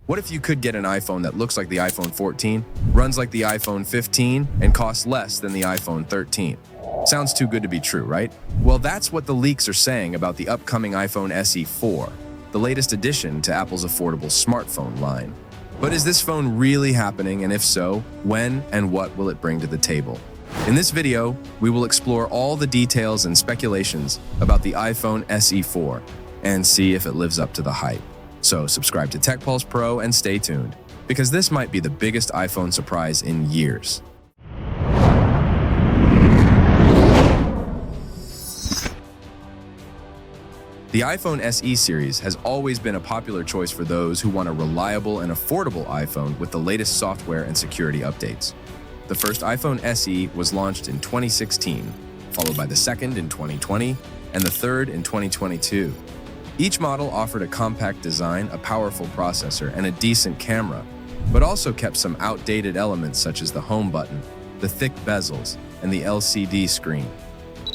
What if you could get an iPhone that looks like the iPhone 14, runs like the iPhone 15, and costs less than the iPhone 13? Sounds too good to be true, right? Well, that's what the leaks are saying about the upcoming iPhone SE 4, the latest addition to Apple's affordable smartphone line. But is this phone really happening, and if so, when and what will it bring to the table? In this video, we will explore all the details and speculations about the iPhone SE 4 and see if it lives up to the hype. So subscribe to TechPulse Pro and stay tuned, because this might be the biggest iPhone surprise in years. The iPhone SE series has always been a popular choice for those who want a reliable and affordable iPhone with the latest software and security updates. The first iPhone SE was launched in 2016, followed by the second in 2020, and the third in 2022. Each model offered a compact design, a powerful processor, and a decent camera, but also kept some outdated elements such as the home button, the thick bezels, and the LCD screen.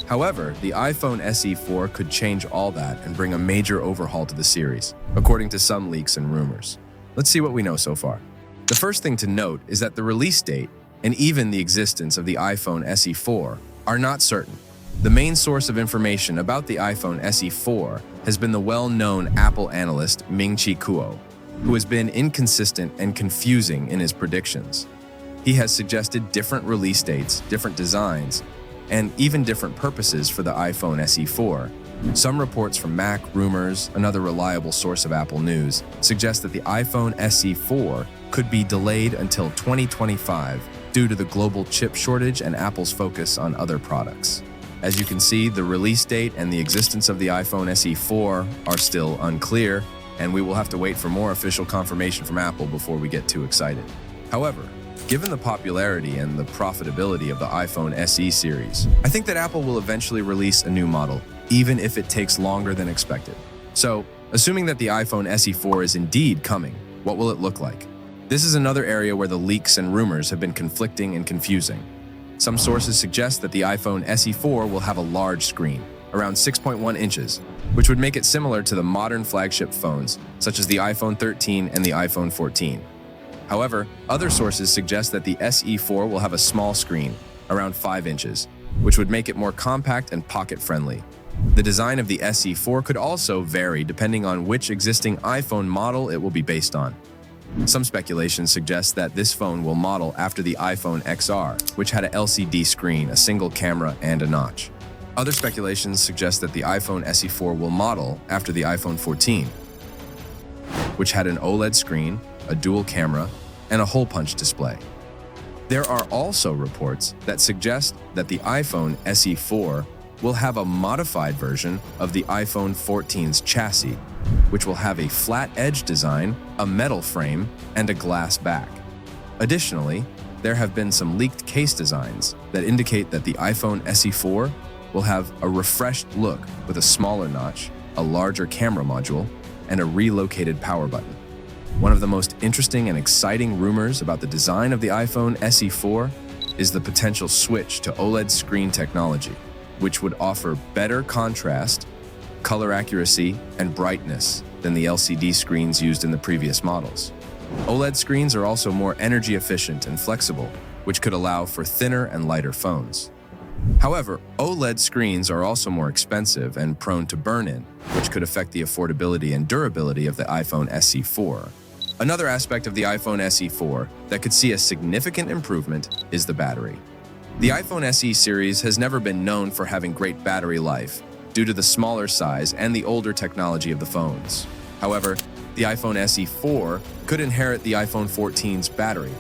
However, the iPhone SE 4 could change all that and bring a major overhaul to the series, according to some leaks and rumors. Let's see what we know so far. The first thing to note is that the release date, and even the existence of the iPhone SE 4, are not certain. The main source of information about the iPhone SE 4 has been the well-known Apple analyst Ming-Chi Kuo, who has been inconsistent and confusing in his predictions. He has suggested different release dates, different designs, and even different purposes for the iPhone SE 4. Some reports from Mac Rumors, another reliable source of Apple news, suggest that the iPhone SE 4 could be delayed until 2025 due to the global chip shortage and Apple's focus on other products. As you can see, the release date and the existence of the iPhone SE 4 are still unclear, and we will have to wait for more official confirmation from Apple before we get too excited. However, given the popularity and the profitability of the iPhone SE series, I think that Apple will eventually release a new model, even if it takes longer than expected. So, assuming that the iPhone SE 4 is indeed coming, what will it look like? This is another area where the leaks and rumors have been conflicting and confusing. Some sources suggest that the iPhone SE 4 will have a large screen, around 6.1 inches, which would make it similar to the modern flagship phones, such as the iPhone 13 and the iPhone 14. However, other sources suggest that the SE 4 will have a small screen, around 5 inches, which would make it more compact and pocket-friendly. The design of the SE 4 could also vary depending on which existing iPhone model it will be based on. Some speculation suggests that this phone will model after the iPhone XR, which had a LCD screen, a single camera, and a notch. Other speculations suggest that the iPhone SE 4 will model after the iPhone 14, which had an OLED screen, a dual camera, and a hole-punch display. There are also reports that suggest that the iPhone SE 4 will have a modified version of the iPhone 14's chassis, which will have a flat-edge design, a metal frame, and a glass back. Additionally, there have been some leaked case designs that indicate that the iPhone SE 4 will have a refreshed look with a smaller notch, a larger camera module, and a relocated power button. One of the most interesting and exciting rumors about the design of the iPhone SE 4 is the potential switch to OLED screen technology, which would offer better contrast, color accuracy, and brightness than the LCD screens used in the previous models. OLED screens are also more energy efficient and flexible, which could allow for thinner and lighter phones. However, OLED screens are also more expensive and prone to burn-in, which could affect the affordability and durability of the iPhone SE 4. Another aspect of the iPhone SE 4 that could see a significant improvement is the battery. The iPhone SE series has never been known for having great battery life due to the smaller size and the older technology of the phones. However, the iPhone SE 4 could inherit the iPhone 14's battery,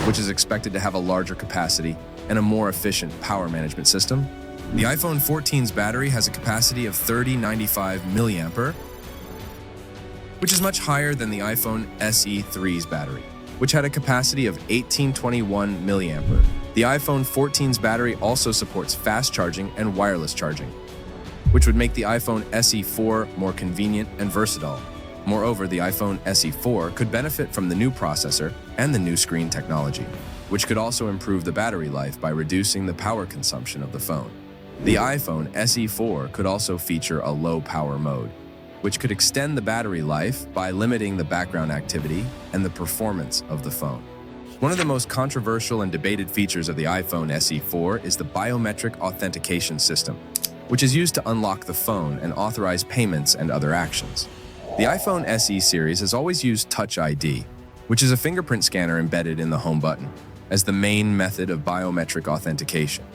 which is expected to have a larger capacity and a more efficient power management system. The iPhone 14's battery has a capacity of 3095 mAh, which is much higher than the iPhone SE 3's battery, which had a capacity of 1821 mAh. The iPhone 14's battery also supports fast charging and wireless charging, which would make the iPhone SE 4 more convenient and versatile. Moreover, the iPhone SE 4 could benefit from the new processor and the new screen technology, which could also improve the battery life by reducing the power consumption of the phone. The iPhone SE 4 could also feature a low-power mode, which could extend the battery life by limiting the background activity and the performance of the phone. One of the most controversial and debated features of the iPhone SE4 is the biometric authentication system, which is used to unlock the phone and authorize payments and other actions. The iPhone SE series has always used Touch ID, which is a fingerprint scanner embedded in the home button, as the main method of biometric authentication.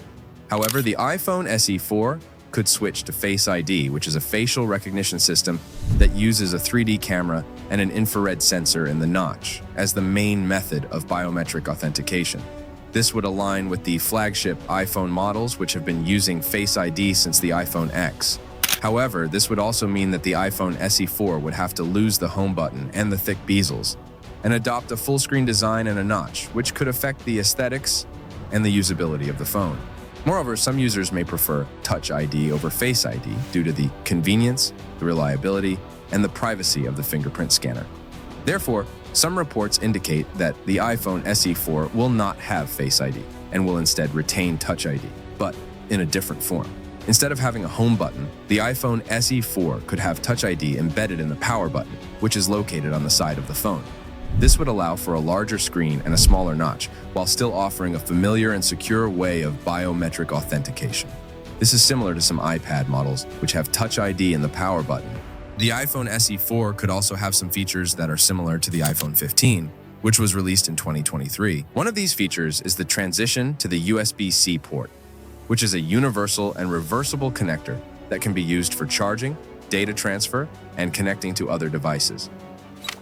However, the iPhone SE4 could switch to Face ID, which is a facial recognition system that uses a 3D camera and an infrared sensor in the notch as the main method of biometric authentication. This would align with the flagship iPhone models, which have been using Face ID since the iPhone X. However, this would also mean that the iPhone SE4 would have to lose the home button and the thick bezels and adopt a full-screen design and a notch, which could affect the aesthetics and the usability of the phone. Moreover, some users may prefer Touch ID over Face ID due to the convenience, the reliability, and the privacy of the fingerprint scanner. Therefore, some reports indicate that the iPhone SE4 will not have Face ID and will instead retain Touch ID, but in a different form. Instead of having a home button, the iPhone SE4 could have Touch ID embedded in the power button, which is located on the side of the phone. This would allow for a larger screen and a smaller notch, while still offering a familiar and secure way of biometric authentication. This is similar to some iPad models, which have Touch ID in the power button. The iPhone SE4 could also have some features that are similar to the iPhone 15, which was released in 2023. One of these features is the transition to the USB-C port, which is a universal and reversible connector that can be used for charging, data transfer, and connecting to other devices.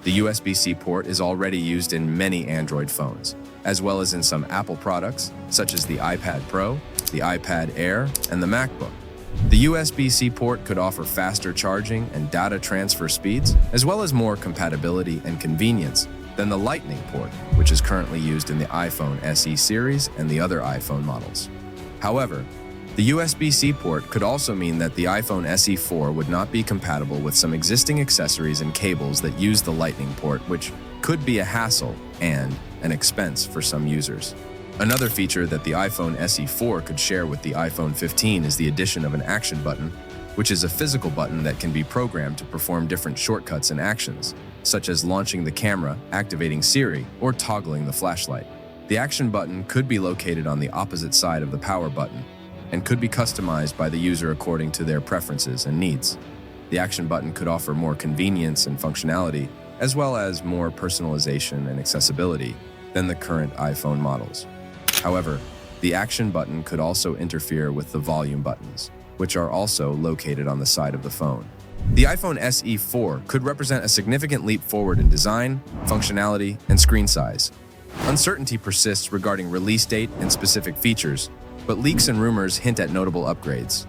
The USB-C port is already used in many Android phones, as well as in some Apple products, such as the iPad Pro, the iPad Air, and the MacBook. The USB-C port could offer faster charging and data transfer speeds, as well as more compatibility and convenience than the Lightning port, which is currently used in the iPhone SE series and the other iPhone models. However, the USB-C port could also mean that the iPhone SE4 would not be compatible with some existing accessories and cables that use the Lightning port, which could be a hassle and an expense for some users. Another feature that the iPhone SE4 could share with the iPhone 15 is the addition of an action button, which is a physical button that can be programmed to perform different shortcuts and actions, such as launching the camera, activating Siri, or toggling the flashlight. The action button could be located on the opposite side of the power button, and could be customized by the user according to their preferences and needs. The action button could offer more convenience and functionality, as well as more personalization and accessibility than the current iPhone models. However, the action button could also interfere with the volume buttons, which are also located on the side of the phone. The iPhone SE4 could represent a significant leap forward in design, functionality, and screen size. Uncertainty persists regarding release date and specific features, but leaks and rumors hint at notable upgrades.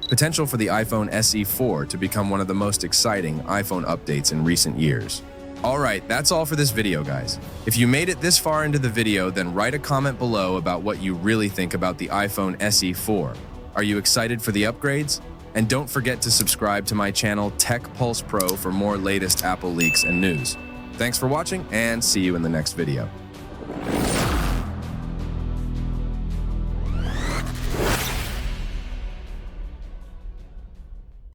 Potential for the iPhone SE4 to become one of the most exciting iPhone updates in recent years. Alright, that's all for this video, guys. If you made it this far into the video, then write a comment below about what you really think about the iPhone SE4. Are you excited for the upgrades? And don't forget to subscribe to my channel Tech Pulse Pro for more latest Apple leaks and news. Thanks for watching, and see you in the next video.